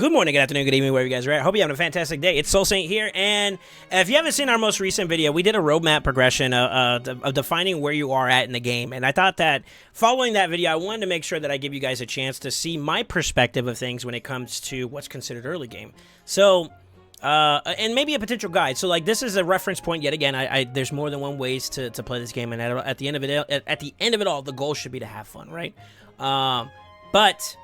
Good morning, good afternoon, good evening, wherever you guys are at. Hope you're having a fantastic day. It's SoulSaint here, and if you haven't seen our most recent video, we did a roadmap progression of defining where you are at in the game, and I thought that following that video, I wanted to make sure that I give you guys a chance to see my perspective of things when it comes to what's considered early game. So, and maybe a potential guide. So, like, this is a reference point yet again. There's more than one ways to play this game, and at the end of it all, the goal should be to have fun, right? But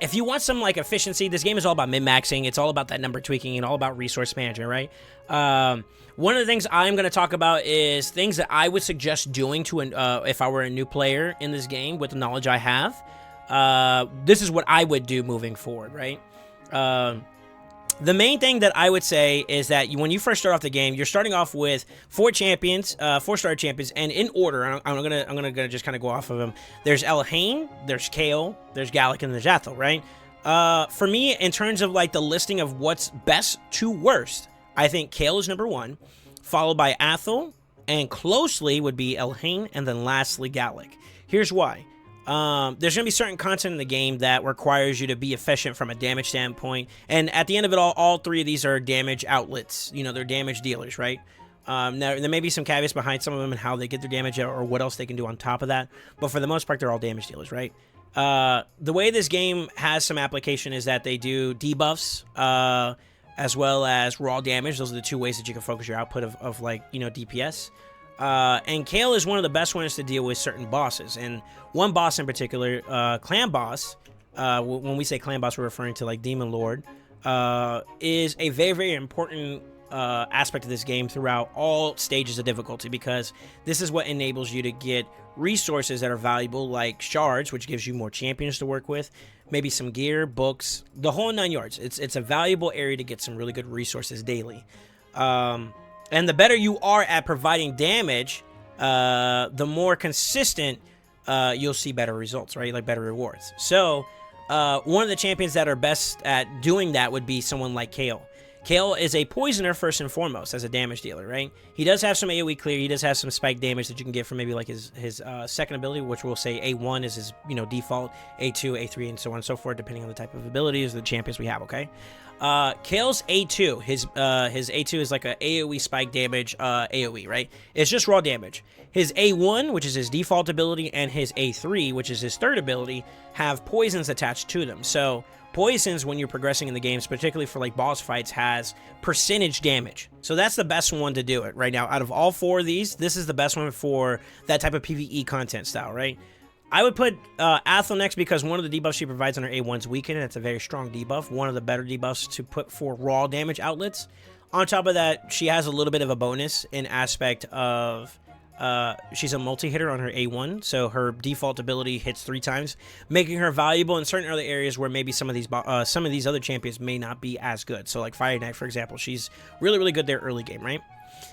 if you want some like efficiency, this game is all about min-maxing. It's all about that number tweaking and all about resource management, right? One of the things I'm going to talk about is things that I would suggest doing to if I were a new player in this game with the knowledge I have. This is what I would do moving forward, right? The main thing that I would say is that when you first start off the game, you're starting off with 4 champions, 4-star champions, and in order, I'm gonna just kind of go off of them. There's Elhain, there's Kale, there's Gallic, and there's Athel, right? For me, in terms of like the listing of what's best to worst, I think Kale is number 1, followed by Athel, and closely would be Elhain, and then lastly Gallic. Here's why. There's going to be certain content in the game that requires you to be efficient from a damage standpoint. And at the end of it all 3 of these are damage outlets. You know, they're damage dealers, right? Now, there may be some caveats behind some of them and how they get their damage or what else they can do on top of that. But for the most part, they're all damage dealers, right? The way this game has some application is that they do debuffs, as well as raw damage. Those are the 2 ways that you can focus your output of like, you know, DPS. And Kale is one of the best ones to deal with certain bosses, and one boss in particular, Clan Boss, when we say Clan Boss, we're referring to like Demon Lord, is a very, very important aspect of this game throughout all stages of difficulty, because this is what enables you to get resources that are valuable, like shards, which gives you more champions to work with, maybe some gear, books, the whole 9 yards. It's a valuable area to get some really good resources daily. And the better you are at providing damage, the more consistent you'll see better results, right? Like better rewards. So, one of the champions that are best at doing that would be someone like Kale. Kale is a poisoner first and foremost as a damage dealer, right? He does have some AoE clear. He does have some spike damage that you can get from maybe like his second ability, which we'll say A1 is his, you know, default, A2, A3, and so on and so forth, depending on the type of abilities, the champions we have, okay? Kale's A2, his A2 is like a AoE spike damage AoE, right? It's just raw damage. His A1, which is his default ability, and his A3, which is his third ability, have poisons attached to them. So poisons, when you're progressing in the games, particularly for like boss fights, has percentage damage. So that's the best one to do it right now. Out of all 4 of these, this is the best one for that type of PvE content style, right? I would put Athel next because one of the debuffs she provides on her A1's weaken, and it's a very strong debuff. One of the better debuffs to put for raw damage outlets. On top of that, she has a little bit of a bonus in aspect of she's a multi-hitter on her A1, so her default ability hits 3 times, making her valuable in certain other areas where maybe some of these other champions may not be as good. So like Fire Knight, for example, she's really, really good there early game, right?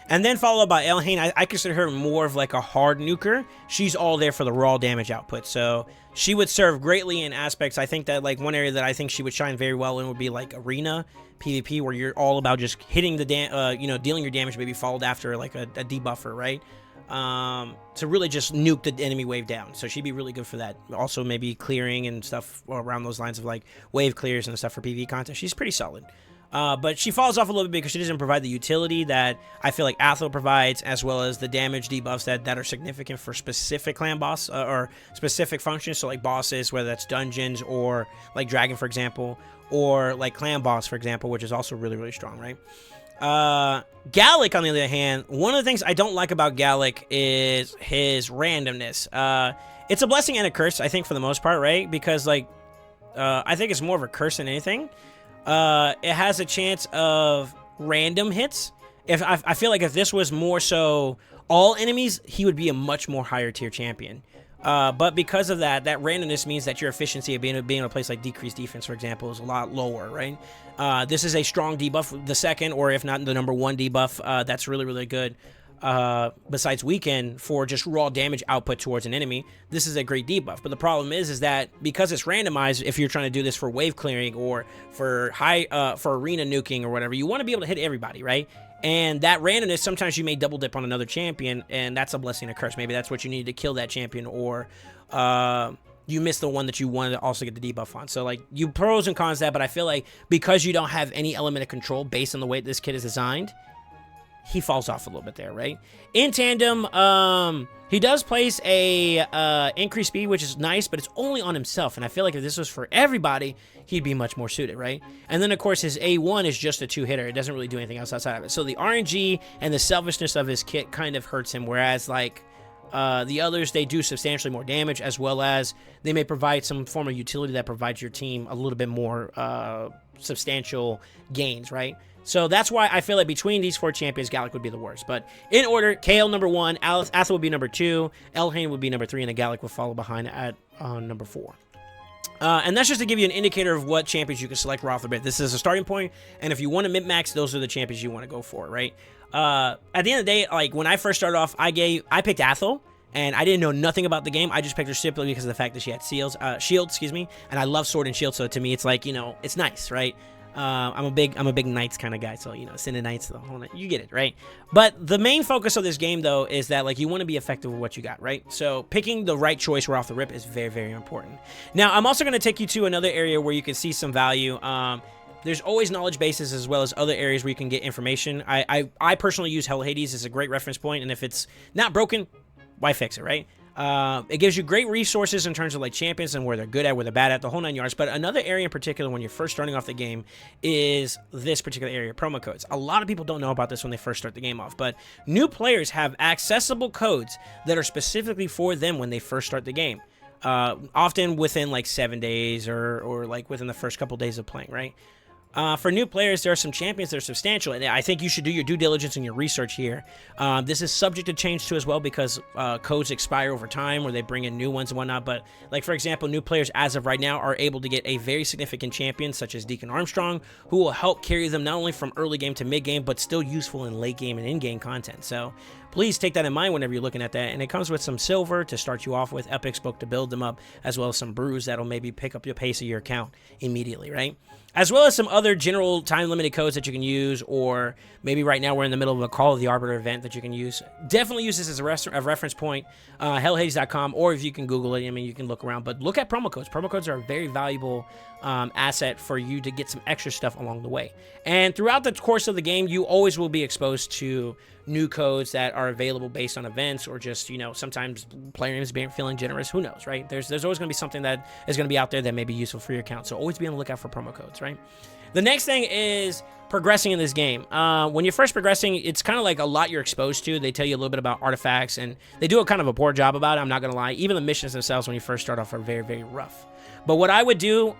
And then followed by Elhain. I consider her more of like a hard nuker. She's all there for the raw damage output. So she would serve greatly in aspects. I think that like one area that I think she would shine very well in would be like arena PvP, where you're all about just hitting the you know, dealing your damage, maybe followed after like a debuffer, right? To really just nuke the enemy wave down. So she'd be really good for that. Also maybe clearing and stuff around those lines of like wave clears and stuff for PvE content. She's pretty solid. But she falls off a little bit because she doesn't provide the utility that I feel like Athel provides, as well as the damage debuffs that are significant for specific clan boss or specific functions. So like bosses, whether that's dungeons or like Dragon, for example, or like clan boss, for example, which is also really, really strong, right? Gallic, on the other hand, one of the things I don't like about Gallic is his randomness. It's a blessing and a curse, I think, for the most part, right? Because like, I think it's more of a curse than anything. It has a chance of random hits. I feel like if this was more so all enemies, he would be a much more higher tier champion. But because of that randomness means that your efficiency of being able to place like decreased defense, for example, is a lot lower, right? This is a strong debuff, the second, or if not the number 1 debuff, that's really, really good. Besides weaken for just raw damage output towards an enemy, this is a great debuff. But the problem is that because it's randomized, if you're trying to do this for wave clearing or for for arena nuking or whatever, you want to be able to hit everybody, right? And that randomness, sometimes you may double dip on another champion, and that's a blessing and a curse. Maybe that's what you need to kill that champion, or you miss the one that you wanted to also get the debuff on. So, like, you pros and cons that, but I feel like because you don't have any element of control based on the way this kit is designed, he falls off a little bit there, right? In tandem, he does place a increased speed, which is nice, but it's only on himself, and I feel like if this was for everybody, he'd be much more suited, right? And then, of course, his A1 is just a 2-hitter. It doesn't really do anything else outside of it. So the RNG and the selfishness of his kit kind of hurts him, whereas, like, the others, they do substantially more damage, as well as they may provide some form of utility that provides your team a little bit more substantial gains, right? So that's why I feel like between these 4 champions, Gallic would be the worst. But in order, Kale number 1, Athel would be number 2, Elhain would be number 3, and the Gallic would follow behind at number 4. And that's just to give you an indicator of what champions you can select right off the bat. This is a starting point, and if you want to min-max, those are the champions you want to go for, right? At the end of the day, like, when I first started off, I picked Athel, and I didn't know nothing about the game. I just picked her simply because of the fact that she had shield, and I love sword and shield, so to me, it's like, you know, it's nice, right? I'm a big Knights kind of guy, so, you know, Sin and Knights, you get it, right? But the main focus of this game, though, is that, like, you want to be effective with what you got, right? So picking the right choice right off the rip is very, very important. Now, I'm also going to take you to another area where you can see some value. There's always knowledge bases as well as other areas where you can get information. I personally use Hell Hades as a great reference point, and if it's not broken, why fix it, right? It gives you great resources in terms of, like, champions and where they're good at, where they're bad at, the whole 9 yards. But another area in particular when you're first starting off the game is this particular area, promo codes. A lot of people don't know about this when they first start the game off, but new players have accessible codes that are specifically for them when they first start the game. Often within, like, 7 days or like within the first couple days of playing, right? For new players, there are some champions that are substantial, and I think you should do your due diligence and your research here. This is subject to change too as well because codes expire over time, or they bring in new ones and whatnot. But, like, for example, new players as of right now are able to get a very significant champion such as Deacon Armstrong, who will help carry them not only from early game to mid game, but still useful in late game and in game content. So please take that in mind whenever you're looking at that. And it comes with some silver to start you off with, Epic's book to build them up, as well as some brews that'll maybe pick up the pace of your account immediately, right? As well as some other general time-limited codes that you can use, or maybe right now we're in the middle of a Call of the Arbiter event that you can use. Definitely use this as a reference point, hellhades.com, or if you can Google it, I mean, you can look around. But look at promo codes. Promo codes are a very valuable asset for you to get some extra stuff along the way. And throughout the course of the game, you always will be exposed to new codes that are available based on events, or just, you know, sometimes player names being feeling generous. Who knows, right? There's always going to be something that is going to be out there that may be useful for your account. So always be on the lookout for promo codes, right? The next thing is progressing in this game. When you're first progressing, it's kind of like a lot you're exposed to. They tell you a little bit about artifacts, and they do a kind of a poor job about it. I'm not going to lie. Even the missions themselves when you first start off are very, very rough. But what I would do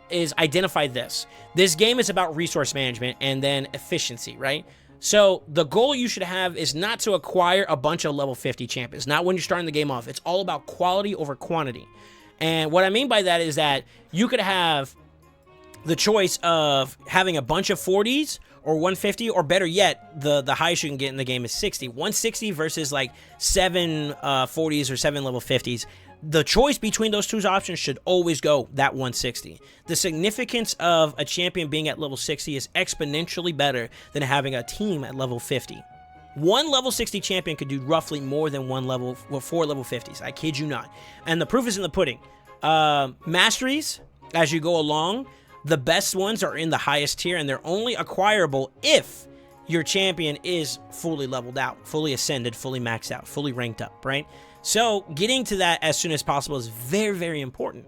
is identify this. This game is about resource management and then efficiency, right? So the goal you should have is not to acquire a bunch of level 50 champions, not when you're starting the game off. It's all about quality over quantity. And what I mean by that is that you could have the choice of having a bunch of 40s or 150, or better yet, the highest you can get in the game is 60. 160 versus like 7 40s or 7 level 50s. The choice between those two options should always go that 160. The significance of a champion being at level 60 is exponentially better than having a team at level 50. One level 60 champion could do roughly more than 4 level 50s. I kid you not. And the proof is in the pudding. Masteries, as you go along, the best ones are in the highest tier, and they're only acquirable if your champion is fully leveled out, fully ascended, fully maxed out, fully ranked up, right? So getting to that as soon as possible is very, very important.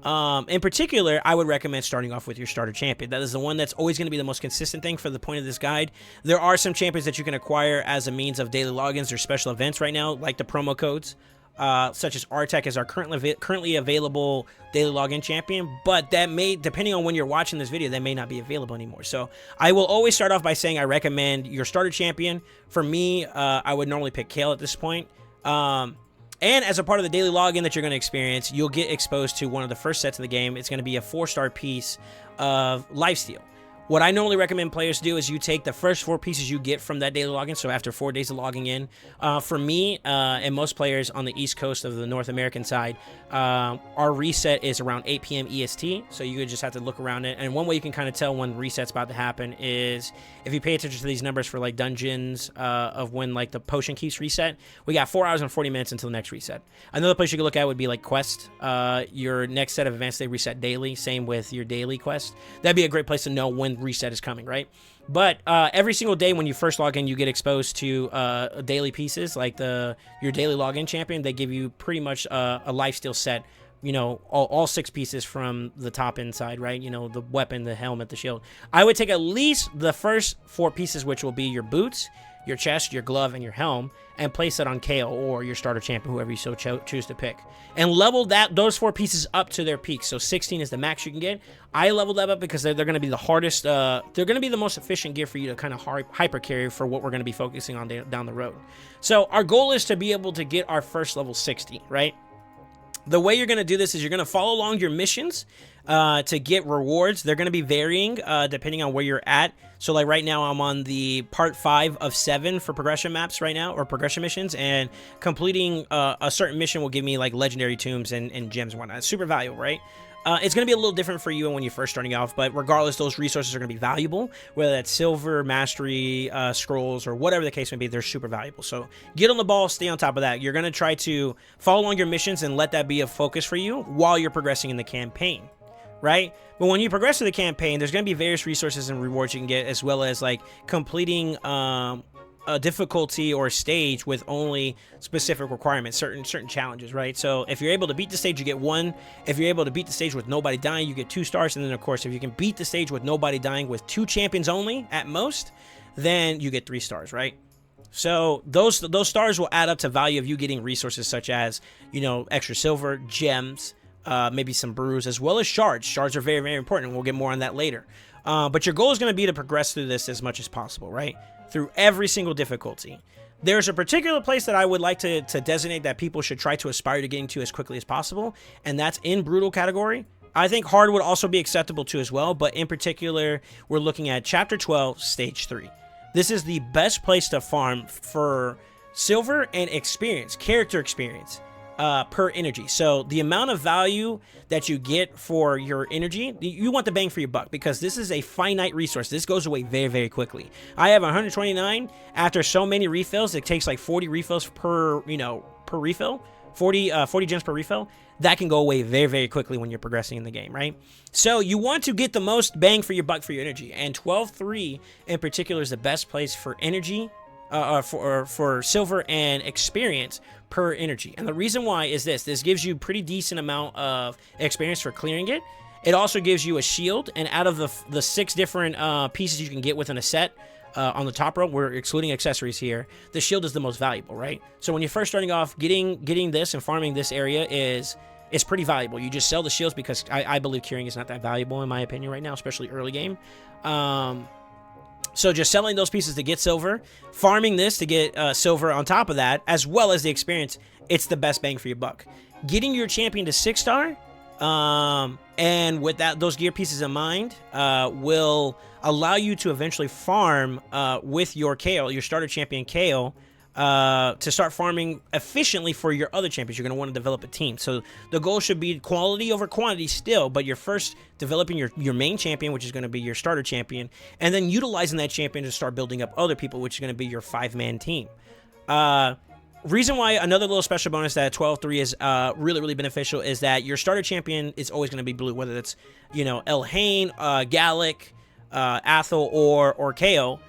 In particular, I would recommend starting off with your starter champion. That is the one that's always going to be the most consistent thing for the point of this guide. There are some champions that you can acquire as a means of daily logins or special events right now, like the promo codes, such as Artec is our currently available daily login champion, but that may, depending on when you're watching this video, that may not be available anymore. So I will always start off by saying I recommend your starter champion. For me, I would normally pick Kale at this point. And as a part of the daily login that you're going to experience, you'll get exposed to one of the first sets of the game. It's going to be a 4-star piece of lifesteal, What I normally recommend players do is you take the first 4 pieces you get from that daily login. So after 4 days of logging in, for me and most players on the East Coast of the North American side, our reset is around 8 p.m. EST. So you just have to look around it. And one way you can kind of tell when reset's about to happen is if you pay attention to these numbers for like dungeons of when like the potion keeps reset. We got 4 hours and 40 minutes until the next reset. Another place you can look at would be like quest. Your next set of events, they reset daily. Same with your daily quest. That'd be a great place to know when reset is coming, right? But every single day when you first log in, you get exposed to daily pieces like your daily login champion. They give you pretty much a lifesteal set, you know, all 6 pieces from the top inside, right? You know, the weapon, the helmet, the shield. I would take at least the first 4 pieces, which will be your boots, your chest, your glove, and your helm, and place it on Kale or your starter champion, whoever you so choose to pick, and level those 4 pieces up to their peak. So 16 is the max you can get. I leveled that up because they're going to be the hardest. They're going to be the most efficient gear for you to kind of hyper carry for what we're going to be focusing on down the road. So our goal is to be able to get our first level 60, right? The way you're going to do this is you're going to follow along your missions to get rewards. They're going to be varying depending on where you're at. So like right now I'm on the part 5 of 7 for progression maps right now, or progression missions, and completing a certain mission will give me like legendary tombs and gems and whatnot. It's super valuable, right? It's going to be a little different for you when you're first starting off, but regardless, those resources are going to be valuable, whether that's silver, mastery, scrolls, or whatever the case may be. They're super valuable. So get on the ball, stay on top of that. You're going to try to follow along your missions and let that be a focus for you while you're progressing in the campaign, right? But when you progress through the campaign, there's going to be various resources and rewards you can get, as well as like completing a difficulty or stage with only specific requirements, certain challenges, right? So if you're able to beat the stage, you get 1. If you're able to beat the stage with nobody dying, you get 2 stars. And then of course, if you can beat the stage with nobody dying with 2 champions only at most, then you get 3 stars, right? So those stars will add up to value of you getting resources such as, you know, extra silver, gems, maybe some brews, as well as shards. Shards are very, very important. We'll get more on that later. But your goal is going to be to progress through this as much as possible, right? Through every single difficulty. There's a particular place that I would like to designate that people should try to aspire to getting to as quickly as possible, and that's in brutal category. I think hard would also be acceptable too as well, but in particular, we're looking at Chapter 12, Stage 3. This is the best place to farm for silver and experience, character experience. Per energy. So the amount of value that you get for your energy, you want the bang for your buck, because this is a finite resource. This goes away very, very quickly. I have 129. After so many refills, it takes like 40 refills per refill, 40 gems per refill. That can go away very, very quickly when you're progressing in the game, right? So you want to get the most bang for your buck for your energy, and 12.3 in particular is the best place for energy, for silver and experience per energy. And the reason why is this gives you pretty decent amount of experience for clearing it. It also gives you a shield, and out of the 6 different pieces you can get within a set on the top row, we're excluding accessories here, the shield is the most valuable, right? So when you're first starting off, getting this and farming this area is pretty valuable. You just sell the shields because I believe curing is not that valuable in my opinion right now, especially early game. So just selling those pieces to get silver, farming this to get silver on top of that, as well as the experience, it's the best bang for your buck. Getting your champion to 6-star, and with those gear pieces in mind, will allow you to eventually farm with your Kale, your starter champion Kale, to start farming efficiently for your other champions. You're going to want to develop a team. So the goal should be quality over quantity still, but you're first developing your main champion, which is going to be your starter champion, and then utilizing that champion to start building up other people, which is going to be your 5-man team. Reason why another little special bonus that 12.3 is really, really beneficial is that your starter champion is always going to be blue, whether it's, Elhain, Gallic, Athel, or Kao.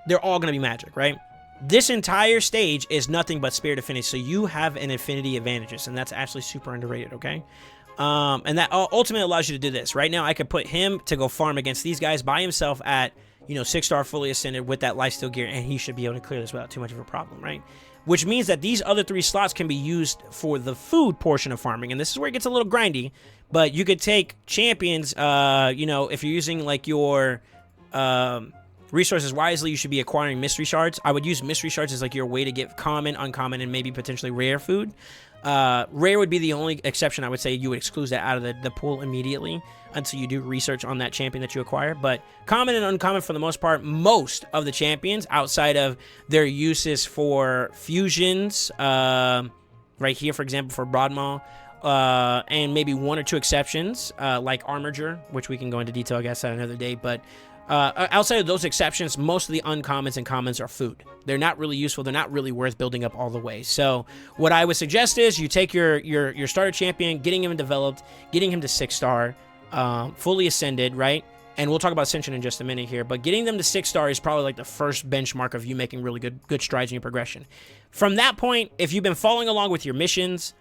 They're all going to be magic, right? This entire stage is nothing but Spirit Affinity, so you have an affinity advantages, and that's actually super underrated, okay? And that ultimately allows you to do this. Right now, I could put him to go farm against these guys by himself at, 6-star fully ascended with that lifesteal gear, and he should be able to clear this without too much of a problem, right? Which means that these other 3 slots can be used for the food portion of farming, and this is where it gets a little grindy, but you could take champions, if you're using, like, your... resources wisely. You should be acquiring mystery shards. I would use mystery shards as like your way to get common, uncommon, and maybe potentially rare food. Rare would be the only exception. I would say you would exclude that out of the pool immediately until you do research on that champion that you acquire. But common and uncommon, for the most part, most of the champions, outside of their uses for fusions, right here, for example, for Broadmaw, and maybe one or two exceptions, like Armiger, which we can go into detail, I guess, at another day. But outside of those exceptions, most of the uncommons and commons are food. They're not really useful. They're not really worth building up all the way. So what I would suggest is you take your starter champion, getting him developed, getting him to 6-star, fully ascended, right? And we'll talk about ascension in just a minute here. But getting them to 6-star is probably like the first benchmark of you making really good strides in your progression. From that point, if you've been following along with your missions,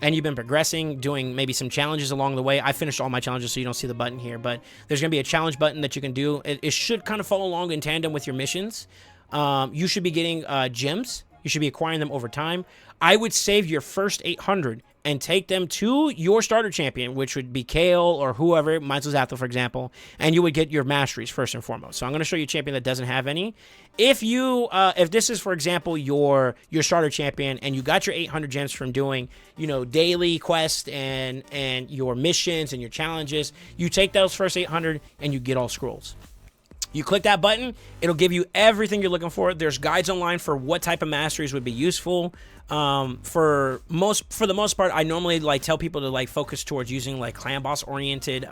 and you've been progressing, doing maybe some challenges along the way. I finished all my challenges, so you don't see the button here, but there's going to be a challenge button that you can do. It should kind of follow along in tandem with your missions. You should be getting gems. You should be acquiring them over time. I would save your first 800 and take them to your starter champion, which would be Kale or whoever, mine's was Athel, for example, and you would get your masteries first and foremost. So I'm going to show you a champion that doesn't have any. If you, if this is, for example, your starter champion, and you got your 800 gems from doing, daily quests and your missions and your challenges, you take those first 800 and you get all scrolls. You click that button, it'll give you everything you're looking for. There's guides online for what type of masteries would be useful. For the most part, I normally tell people to focus towards using clan boss oriented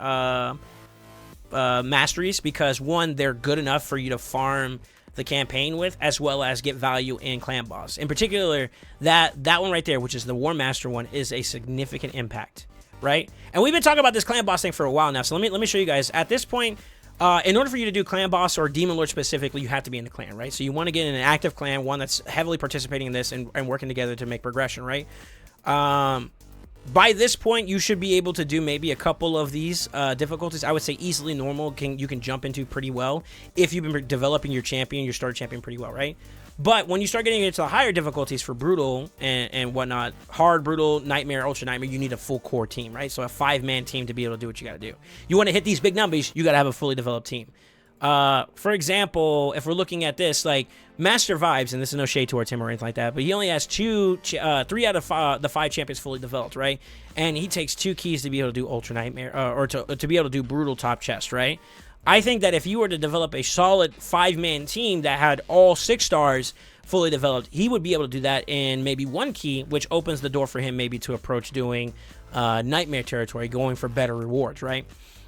masteries, because one, they're good enough for you to farm the campaign with, as well as get value in clan boss. In particular, that one right there, which is the War Master one, is a significant impact, right? And we've been talking about this clan boss thing for a while now, so let me show you guys. At this point, in order for you to do clan boss or demon lord specifically, you have to be in the clan, right? So you want to get in an active clan, one that's heavily participating in this and working together to make progression, right? By this point, you should be able to do maybe a couple of these difficulties. I would say easily normal you can jump into pretty well if you've been developing your champion, your starter champion pretty well, right? But when you start getting into the higher difficulties for brutal and whatnot, hard, brutal, nightmare, ultra nightmare, you need a full core team, right? So a 5-man team to be able to do what you got to do. You want to hit these big numbers, you got to have a fully developed team. For example, if we're looking at this, Master Vibes, and this is no shade towards him or anything like that, but he only has 3 out of the 5 champions fully developed, right? And he takes 2 keys to be able to do ultra nightmare, or to be able to do brutal top chest, right? I think that if you were to develop a solid 5-man team that had all 6 stars fully developed, he would be able to do that in maybe 1 key, which opens the door for him maybe to approach doing nightmare territory, going for better rewards, right?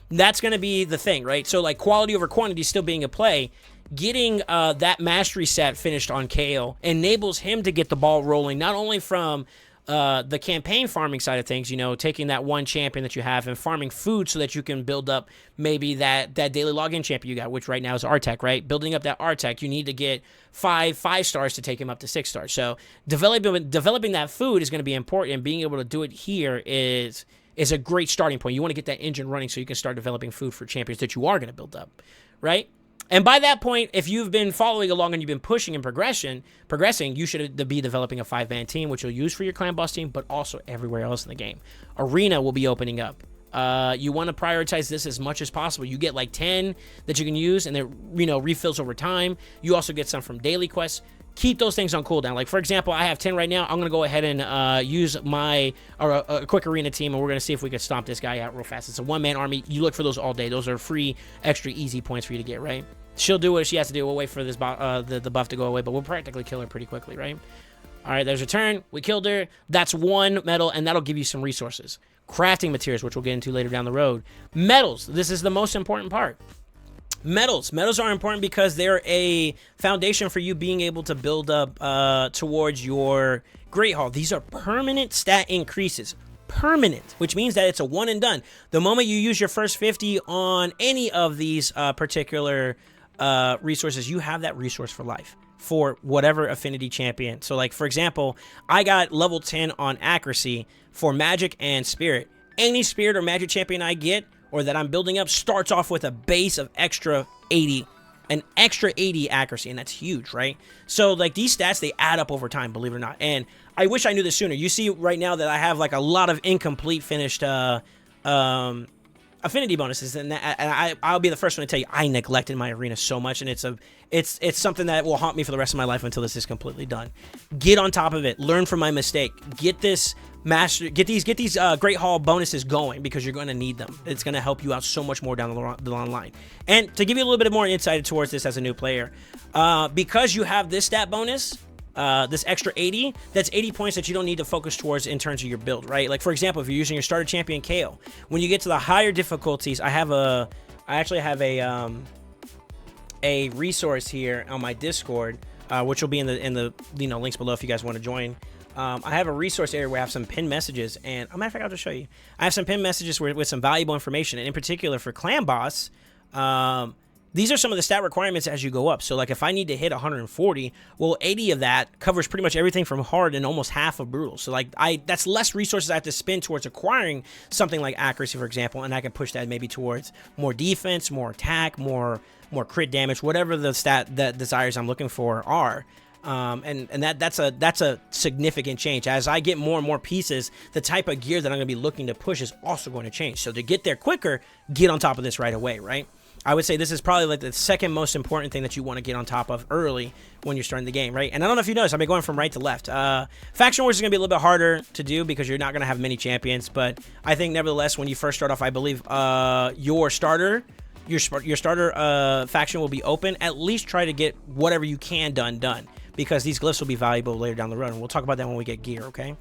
That's going to be the thing, right? So quality over quantity still being a play. Getting that mastery set finished on Kale enables him to get the ball rolling, not only from the campaign farming side of things, taking that one champion that you have and farming food so that you can build up maybe that daily login champion you got, which right now is Artec, right? Building up that Artec, you need to get 5 stars to take him up to 6 stars. So developing that food is going to be important, and being able to do it here is a great starting point. You want to get that engine running so you can start developing food for champions that you are going to build up, right? And by that point, if you've been following along and you've been pushing and progressing, you should be developing a 5-man team, which you'll use for your clan boss team, but also everywhere else in the game. Arena will be opening up. You want to prioritize this as much as possible. You get 10 that you can use, and they're refills over time. You also get some from daily quests. Keep those things on cooldown. For example, I have 10 right now. I'm going to go ahead and use a quick arena team, and we're going to see if we can stomp this guy out real fast. It's a 1-man army. You look for those all day. Those are free, extra easy points for you to get, right? She'll do what she has to do. We'll wait for this the buff to go away, but we'll practically kill her pretty quickly, right? All right, there's a turn. We killed her. That's 1 medal, and that'll give you some resources. Crafting materials, which we'll get into later down the road. Medals. This is the most important part. Medals are important because they're a foundation for you being able to build up towards your Great Hall. These are permanent stat increases. Permanent, which means that it's a one and done. The moment you use your first 50 on any of these particular resources, you have that resource for life for whatever affinity champion. So for example, I got level 10 on accuracy for magic and spirit. Any spirit or magic champion I get or that I'm building up starts off with a base of extra 80, an extra 80 accuracy, and that's huge, right? So these stats, they add up over time, believe it or not. And I wish I knew this sooner. You see right now that I have a lot of incomplete finished affinity bonuses, and I'll be the first one to tell you I neglected my arena so much, and it's something that will haunt me for the rest of my life until this is completely done. Get on top of it. Learn from my mistake. Get these Great Hall bonuses going, because you're going to need them. It's going to help you out so much more down the long line. And to give you a little bit more insight towards this as a new player, because you have this stat bonus, this extra 80, that's 80 points that you don't need to focus towards in terms of your build, right? Like, for example, if you're using your starter champion Kale, when you get to the higher difficulties, I actually have a resource here on my Discord, which will be in the links below if you guys want to join. I have a resource area where I have some pinned messages, and matter of fact, I'll just show you. I have some pinned messages with some valuable information, and in particular for Clan Boss, these are some of the stat requirements as you go up. So, like, if I need to hit 140, well, 80 of that covers pretty much everything from hard and almost half of brutal. So, like, that's less resources I have to spend towards acquiring something like accuracy, for example, and I can push that maybe towards more defense, more attack, more crit damage, whatever the stat that desires I'm looking for are. And that's a significant change. As I get more and more pieces, the type of gear that I'm going to be looking to push is also going to change. So to get there quicker, get on top of this right away, right? I would say this is probably like the second most important thing that you want to get on top of early when you're starting the game, right? And I don't know if you noticed, I've been going from right to left. Faction Wars is going to be a little bit harder to do because you're not going to have many champions, but I think nevertheless, when you first start off, I believe your starter faction will be open. At least try to get whatever you can done, because these glyphs will be valuable later down the road, and we'll talk about that when we get gear, okay?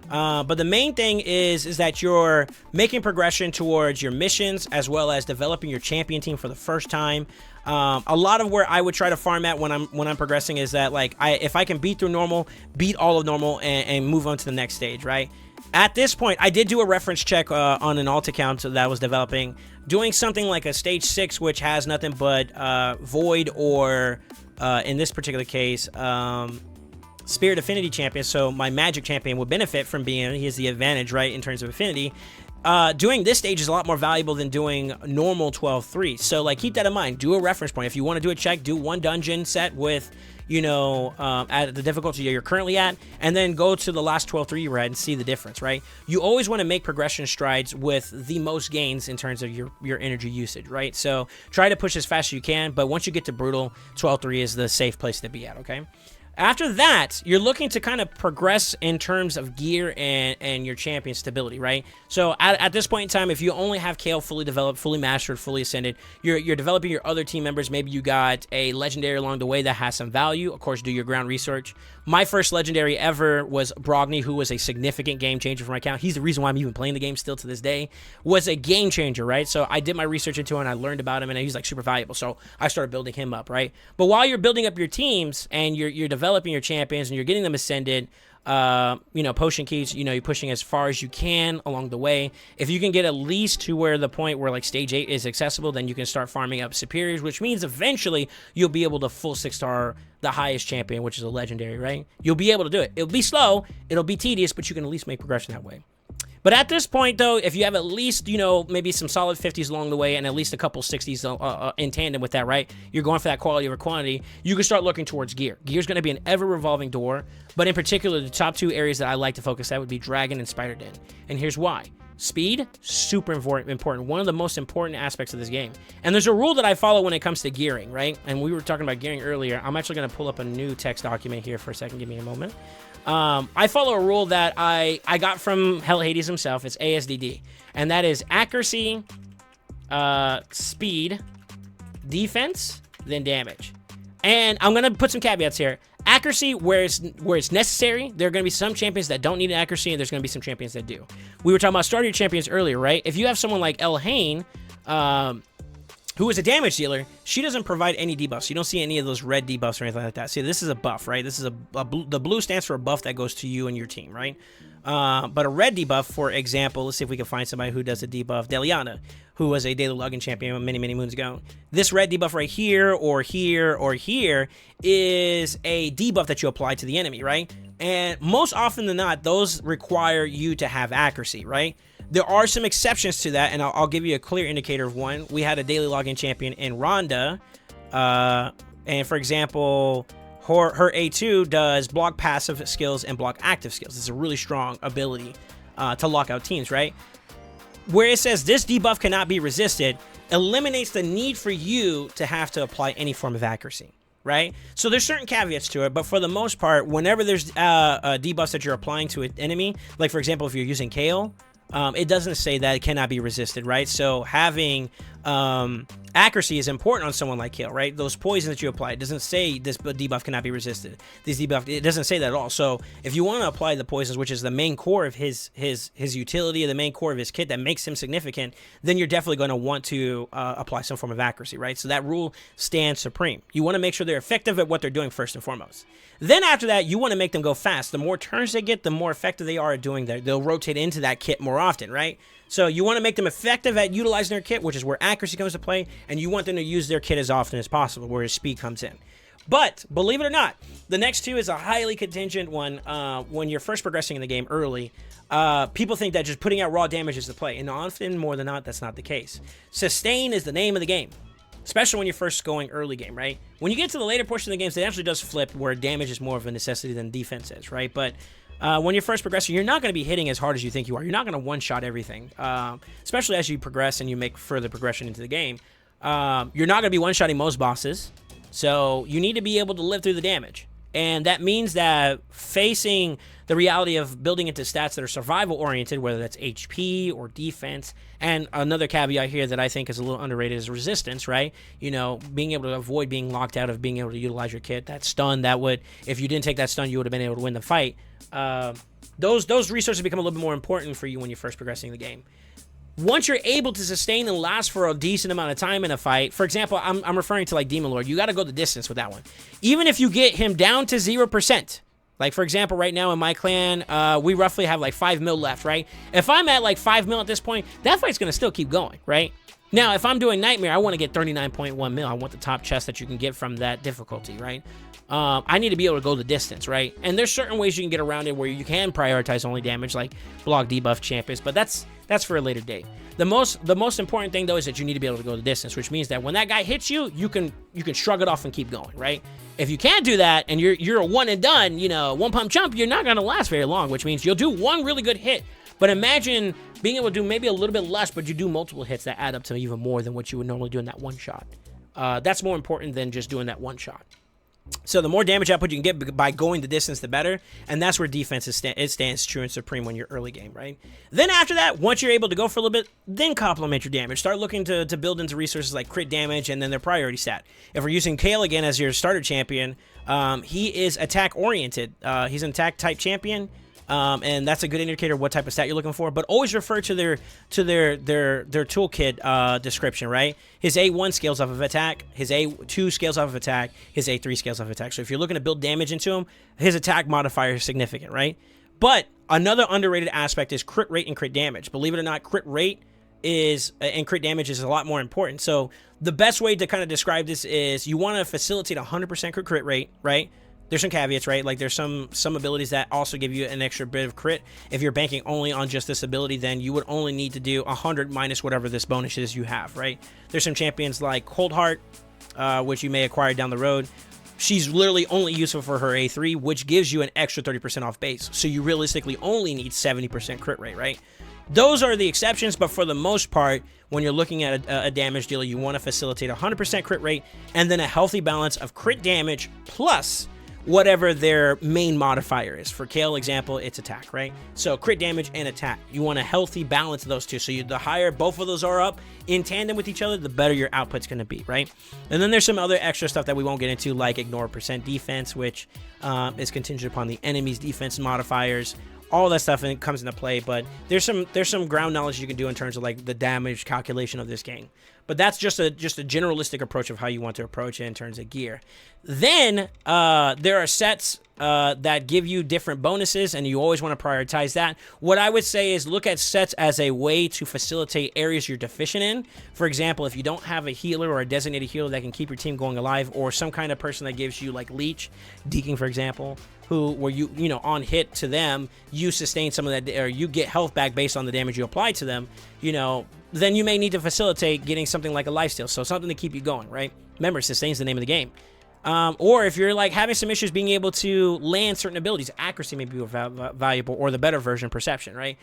But the main thing is that you're making progression towards your missions, as well as developing your champion team for the first time. A lot of where I would try to farm at when I'm progressing is that, like, if I can beat through normal, beat all of normal, and move on to the next stage, right? At this point, I did do a reference check on an alt account that I was developing, doing something like a stage 6, which has nothing but Void or, in this particular case, Spirit Affinity champion. So my magic champion would benefit from being, he has the advantage, right, in terms of affinity. Doing this stage is a lot more valuable than doing normal 12-3. So, like, keep that in mind. Do a reference point. If you want to do a check, do one dungeon set with, at the difficulty you're currently at, and then go to the last 12-3 you were at and see the difference, right? You always want to make progression strides with the most gains in terms of your energy usage, right? So try to push as fast as you can, but once you get to brutal, 12-3 is the safe place to be at, okay? After that, you're looking to kind of progress in terms of gear and your champion stability, right? So at this point in time, if you only have Kale fully developed, fully mastered, fully ascended, you're developing your other team members. Maybe you got a legendary along the way that has some value. Of course, do your ground research. My first legendary ever was Brogny, who was a significant game changer for my account. He's the reason why I'm even playing the game still to this day. Was a game changer, right? So I did my research into him, and I learned about him, and he's like super valuable. So I started building him up, right? But while you're building up your teams and you're developing your champions and you're getting them ascended, potion keys, you're pushing as far as you can along the way. If you can get at least to where the point where like stage 8 is accessible, then you can start farming up superiors, which means eventually you'll be able to full 6-star the highest champion, which is a legendary, right? You'll be able to do it. It'll be slow, it'll be tedious, but you can at least make progression that way. But at this point, though, if you have at least, maybe some solid 50s along the way and at least a couple 60s in tandem with that, right? You're going for that quality over quantity. You can start looking towards gear. Gear's going to be an ever-revolving door, but in particular, the top 2 areas that I like to focus at would be Dragon and Spider Den. And here's why. Speed, super important. One of the most important aspects of this game. And there's a rule that I follow when it comes to gearing, right? And we were talking about gearing earlier. I'm actually going to pull up a new text document here for a second. Give me a moment. I follow a rule that I got from Hell Hades himself. It's ASDD. And that is accuracy, speed, defense, then damage. And I'm going to put some caveats here. Accuracy, where it's necessary. There are going to be some champions that don't need accuracy, and there's going to be some champions that do. We were talking about starter champions earlier, right? If you have someone like Elhain, who is a damage dealer, she doesn't provide any debuffs. You don't see any of those red debuffs or anything like that. See, this is a buff, right? This is the blue stands for a buff that goes to you and your team, right? But a red debuff, for example, let's see if we can find somebody who does a debuff. Deliana, who was a daily login champion many moons ago. This red debuff right here or here or here is a debuff that you apply to the enemy, right? And most often than not, those require you to have accuracy, right? There are some exceptions to that, and I'll give you a clear indicator of one. We had a daily login champion in Rhonda, and for example, her A2 does block passive skills and block active skills. It's a really strong ability to lock out teams, right? where it says this debuff cannot be resisted, eliminates the need for you to have to apply any form of accuracy, right? So there's certain caveats to it, but for the most part, whenever there's debuffs that you're applying to an enemy, like for example, if you're using Kale, it doesn't say that it cannot be resisted, right? So having accuracy is important on someone like Kale, right? Those poisons that you apply, it doesn't say this debuff cannot be resisted. This debuff, it doesn't say that at all. So if you want to apply the poisons, which is the main core of his utility, the main core of his kit that makes him significant, then you're definitely going to want to apply some form of accuracy, right? So that rule stands supreme. You want to make sure they're effective at what they're doing first and foremost. Then after that, you want to make them go fast. The more turns they get, the more effective they are at doing that. They'll rotate into that kit more often, right? So you want to make them effective at utilizing their kit, which is where accuracy comes to play, and you want them to use their kit as often as possible, where his speed comes in. But believe it or not, the next two is a highly contingent one. When you're first progressing in the game early, people think that just putting out raw damage is the play, and often more than not, that's not the case. Sustain is the name of the game, especially when you're first going early game, right? When you get to the later portion of the games, it actually does flip, where damage is more of a necessity than defense is, right? But when you're first progressing, you're not going to be hitting as hard as you think you are. You're not going to one-shot everything, especially as you progress and you make further progression into the game. You're not going to be one-shotting most bosses, so you need to be able to live through the damage. And that means that facing the reality of building into stats that are survival-oriented, whether that's HP or defense, and another caveat here that I think is a little underrated is resistance, right? You know, being able to avoid being locked out of being able to utilize your kit. That stun, that would, if you didn't take that stun, you would have been able to win the fight. Those resources become a little bit more important for you when you're first progressing the game. Once you're able to sustain and last for a decent amount of time in a fight, for example, I'm referring to like Demon Lord, you got to go the distance with that one. Even if you get him down to 0%, like for example, right now in my clan, we roughly have like 5 mil left, right? If I'm at like 5 mil at this point, that fight's going to still keep going, right? Now, if I'm doing Nightmare, I want to get 39.1 mil. I want the top chest that you can get from that difficulty, right? I need to be able to go the distance, right? And there's certain ways you can get around it where you can prioritize only damage, like block debuff champions, but that's for a later date. The most important thing though is that you need to be able to go the distance, which means that when that guy hits you, you can shrug it off and keep going, right? If you can't do that and you're a one and done, you know, one pump jump, you're not gonna last very long, which means you'll do one really good hit. But imagine being able to do maybe a little bit less, but you do multiple hits that add up to even more than what you would normally do in that one shot. That's more important than just doing that one shot. So the more damage output you can get by going the distance, the better. And that's where defense it stands true and supreme when you're early game, right? Then after that, once you're able to go for a little bit, then complement your damage. Start looking to build into resources like crit damage and then their priority stat. If we're using Kale again as your starter champion, he is attack oriented. He's an attack type champion. And that's a good indicator of what type of stat you're looking for. But always refer to their toolkit description, right? His A1 scales off of attack, his A2 scales off of attack, his A3 scales off of attack. So if you're looking to build damage into him, his attack modifier is significant, right? But another underrated aspect is crit rate and crit damage. Believe it or not, crit rate and crit damage is a lot more important. So the best way to kind of describe this is you want to facilitate 100% crit rate, right? There's some caveats, right? Like there's some abilities that also give you an extra bit of crit. If you're banking only on just this ability, then you would only need to do 100 minus whatever this bonus is you have, right? There's some champions like Cold Heart, which you may acquire down the road. She's literally only useful for her A3, which gives you an extra 30% off base. So you realistically only need 70% crit rate, right? Those are the exceptions, but for the most part, when you're looking at a damage dealer, you want to facilitate 100% crit rate and then a healthy balance of crit damage plus whatever their main modifier is. For Kale example, it's attack, right? So crit damage and attack. You want a healthy balance of those two. So the higher both of those are up in tandem with each other, the better your output's going to be, right? And then there's some other extra stuff that we won't get into, like ignore percent defense, which is contingent upon the enemy's defense modifiers. All that stuff comes into play, but there's some ground knowledge you can do in terms of like the damage calculation of this game. But that's just a generalistic approach of how you want to approach it in terms of gear. Then there are sets that give you different bonuses, and you always want to prioritize that. What I would say is look at sets as a way to facilitate areas you're deficient in. For example, if you don't have a healer or a designated healer that can keep your team going alive, or some kind of person that gives you like leech, deking for example, where you know on hit to them you sustain some of that, or you get health back based on the damage you apply to them, you know, then you may need to facilitate getting something like a lifesteal, so something to keep you going, right? Remember, sustain's the name of the game. Or if you're like having some issues being able to land certain abilities, accuracy may be valuable, or the better version, perception, right?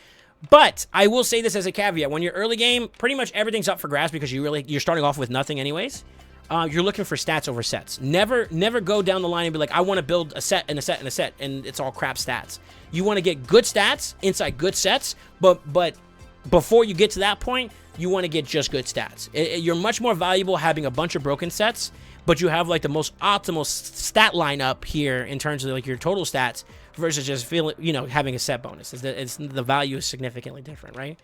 But I will say this as a caveat: when you're early game, pretty much everything's up for grabs because you're starting off with nothing anyways. You're looking for stats over sets. Never go down the line and be like, I want to build a set and a set and a set, and it's all crap stats. You want to get good stats inside good sets, but before you get to that point, you want to get just good stats. You're much more valuable having a bunch of broken sets, but you have like the most optimal stat lineup here in terms of like your total stats versus just having a set bonus. The value is significantly different, right?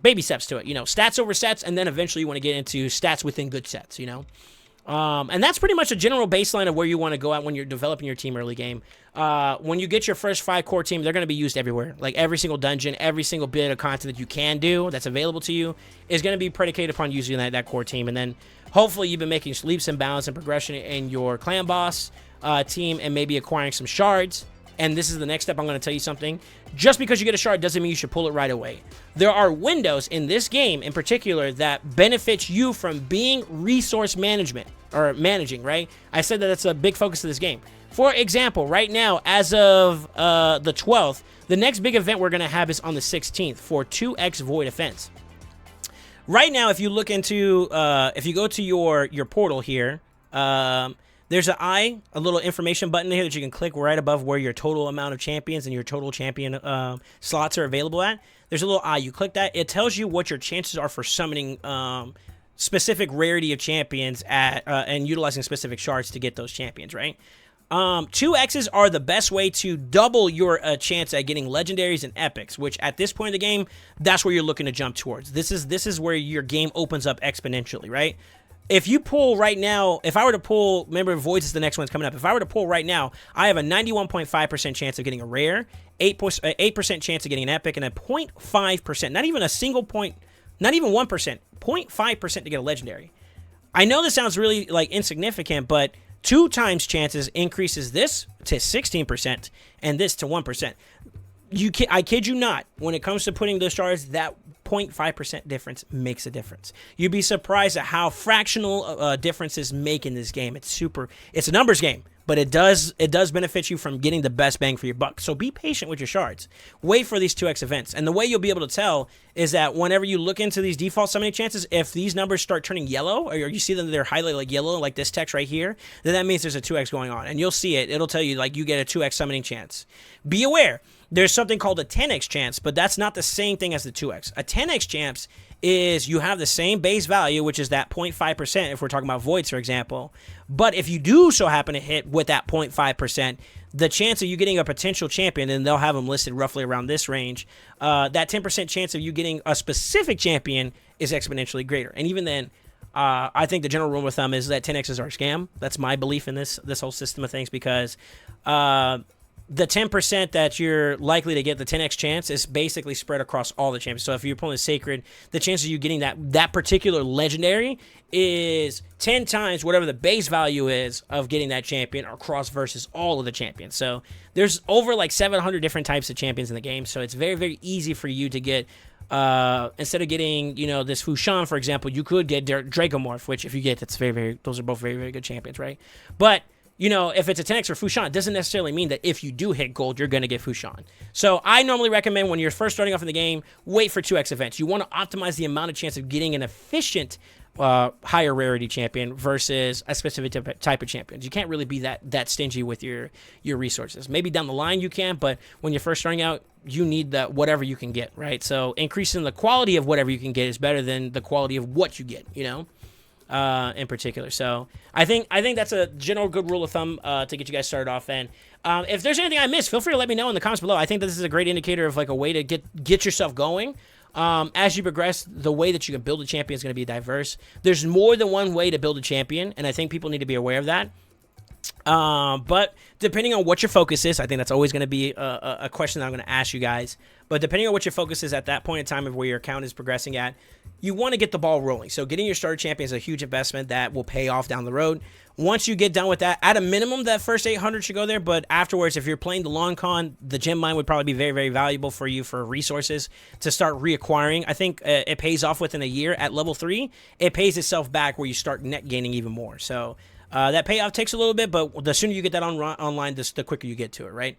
Baby steps to it, stats over sets, and then eventually you want to get into stats within good sets, and that's pretty much a general baseline of where you want to go at when you're developing your team early game. When you get your first 5 core team, they're going to be used everywhere. Like every single dungeon, every single bit of content that you can do that's available to you is going to be predicated upon using that core team. And then hopefully you've been making leaps and bounds and progression in your clan boss team and maybe acquiring some shards. And this is the next step. I'm going to tell you something. Just because you get a shard doesn't mean you should pull it right away. There are windows in this game in particular that benefits you from being resource management or managing, right? I said that that's a big focus of this game. For example, right now, as of the 12th, the next big event we're going to have is on the 16th for 2x Void Offense. Right now, if you look into, if you go to your portal here, there's a little information button here that you can click right above where your total amount of champions and your total champion slots are available at. There's a little eye. You click that. It tells you what your chances are for summoning specific rarity of champions and utilizing specific shards to get those champions, right? 2Xs are the best way to double your chance at getting legendaries and epics, which at this point in the game, that's where you're looking to jump towards. This is where your game opens up exponentially, right? If you pull right now, if I were to pull, remember Voids is the next one's coming up. If I were to pull right now, I have a 91.5% chance of getting a rare, 8% chance of getting an epic, and a 0.5%, not even a single point, not even 1%, 0.5% to get a legendary. I know this sounds really like insignificant, but 2 times chances increases this to 16% and this to 1%. I kid you not, when it comes to putting those shards, that 0.5% difference makes a difference. You'd be surprised at how fractional differences make in this game. It's a numbers game, but it does benefit you from getting the best bang for your buck. So be patient with your shards. Wait for these 2x events. And the way you'll be able to tell is that whenever you look into these default summoning chances, if these numbers start turning yellow, or you see them, they're highlighted like yellow, like this text right here, then that means there's a 2x going on. And you'll see it. It'll tell you like you get a 2x summoning chance. Be aware. There's something called a 10x chance, but that's not the same thing as the 2x. A 10x chance is you have the same base value, which is that 0.5% if we're talking about Voids, for example. But if you do so happen to hit with that 0.5%, the chance of you getting a potential champion, and they'll have them listed roughly around this range, that 10% chance of you getting a specific champion is exponentially greater. And even then, I think the general rule of thumb is that 10x's are a scam. That's my belief in this whole system of things, because the 10% that you're likely to get, the 10x chance, is basically spread across all the champions. So if you're pulling Sacred, the chance of you getting that particular legendary is 10 times whatever the base value is of getting that champion across versus all of the champions. So there's over like 700 different types of champions in the game. So it's very, very easy for you to get, instead of getting, this Fushan, for example, you could get Dracomorph, which if you get, those are both very, very good champions, right? But if it's a 10x or Fushan, it doesn't necessarily mean that if you do hit gold, you're going to get Fushan. So I normally recommend when you're first starting off in the game, wait for 2x events. You want to optimize the amount of chance of getting an efficient higher rarity champion versus a specific type of champions. You can't really be that stingy with your resources. Maybe down the line you can, but when you're first starting out, you need whatever you can get, right? So increasing the quality of whatever you can get is better than the quality of what you get, in particular. So I think that's a general good rule of thumb to get you guys started off. And if there's anything I missed, feel free to let me know in the comments below. I think this is a great indicator of like a way to get yourself going. As you progress, the way that you can build a champion is going to be diverse. There's more than one way to build a champion, and I think people need to be aware of that. But depending on what your focus is, I think that's always going to be a question that I'm going to ask you guys. But depending on what your focus is at that point in time of where your account is progressing at, you want to get the ball rolling. So getting your starter champion is a huge investment that will pay off down the road. Once you get done with that, at a minimum, that first 800 should go there. But afterwards, if you're playing the long con, the gem mine would probably be very, very valuable for you for resources to start reacquiring. I think it pays off within a year. At level 3, it pays itself back where you start net gaining even more. So that payoff takes a little bit, but the sooner you get that online, the quicker you get to it, right?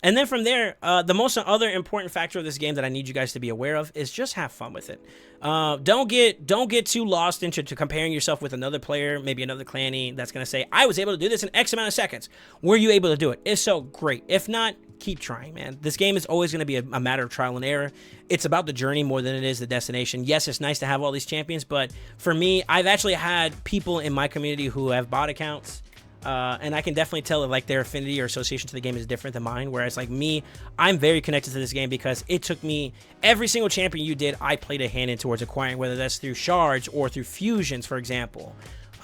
And then from there, the most other important factor of this game that I need you guys to be aware of is just have fun with it. Don't get too lost into comparing yourself with another player, maybe another clanny that's going to say, I was able to do this in X amount of seconds. Were you able to do it? If so, great. If not, keep trying, man. This game is always going to be a matter of trial and error. It's about the journey more than it is the destination. Yes, it's nice to have all these champions, but for me, I've actually had people in my community who have bot accounts. And I can definitely tell that like their affinity or association to the game is different than mine. Whereas like me, I'm very connected to this game because it took me every single champion you did, I played a hand in towards acquiring, whether that's through shards or through fusions, for example.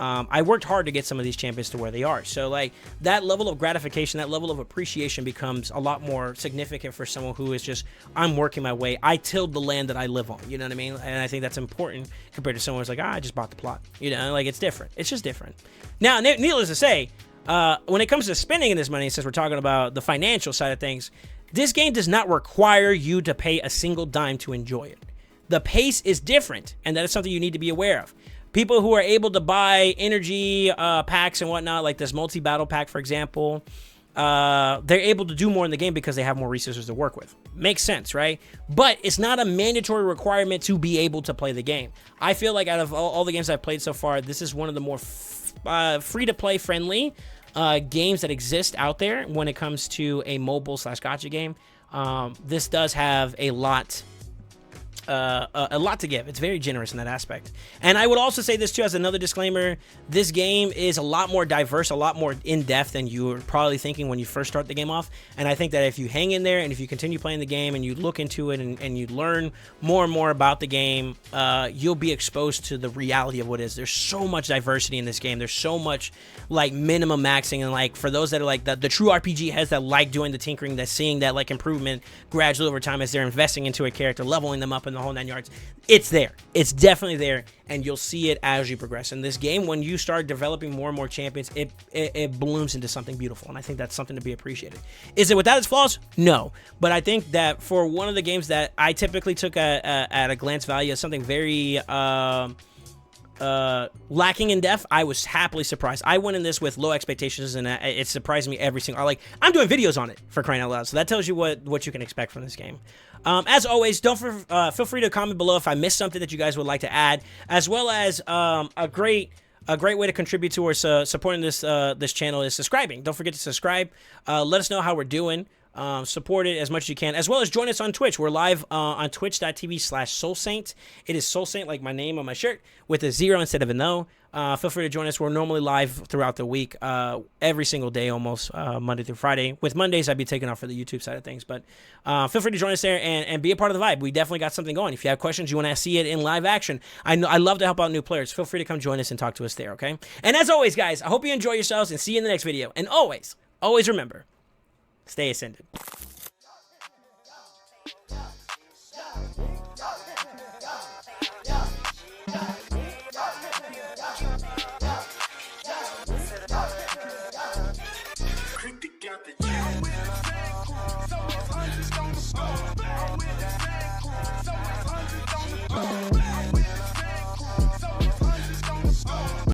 I worked hard to get some of these champions to where they are. So like that level of gratification, that level of appreciation becomes a lot more significant for someone who is just, I'm working my way. I tilled the land that I live on. You know what I mean? And I think that's important compared to someone who's like, I just bought the plot. You know, like it's different. It's just different. Now, needless to say, when it comes to spending this money, since we're talking about the financial side of things, this game does not require you to pay a single dime to enjoy it. The pace is different, and that is something you need to be aware of. People who are able to buy energy packs and whatnot, like this multi-battle pack, for example, they're able to do more in the game because they have more resources to work with. Makes sense, right? But it's not a mandatory requirement to be able to play the game. I feel like out of all the games I've played so far, this is one of the more free-to-play friendly games that exist out there when it comes to a mobile / gacha game. This does have a lot to give. It's very generous in that aspect. And I would also say this too as another disclaimer, this game is a lot more diverse, a lot more in-depth than you were probably thinking when you first start the game off. And I think that if you hang in there and if you continue playing the game and you look into it and you learn more and more about the game, you'll be exposed to the reality of what it is. There's so much diversity in this game. There's so much like minimum maxing, and like for those that are like the true RPG heads that like doing the tinkering, that's seeing that like improvement gradually over time as they're investing into a character, leveling them up in the whole 9 yards. It's there. It's definitely there, and you'll see it as you progress in this game. When you start developing more and more champions, it blooms into something beautiful, and I think that's something to be appreciated. Is it without its flaws? No, but I think that for one of the games that I typically took at a glance value as something very lacking in depth, I was happily surprised. I went in this with low expectations, and it surprised me every single. Like, I'm doing videos on it, for crying out loud, so that tells you what you can expect from this game. As always, feel free to comment below if I missed something that you guys would like to add, as well as a great way to contribute towards supporting this channel is subscribing. Don't forget to subscribe. Let us know how we're doing. Support it as much as you can, as well as join us on Twitch. We're live on twitch.tv/SoulSaint. It is SoulSaint, like my name on my shirt, with a 0 instead of an O. Feel free to join us. We're normally live throughout the week, every single day almost, Monday through Friday. With Mondays, I'd be taking off for the YouTube side of things. But feel free to join us there and be a part of the vibe. We definitely got something going. If you have questions, you want to see it in live action, I love to help out new players. Feel free to come join us and talk to us there, okay? And as always, guys, I hope you enjoy yourselves and see you in the next video. And always remember, stay ascended.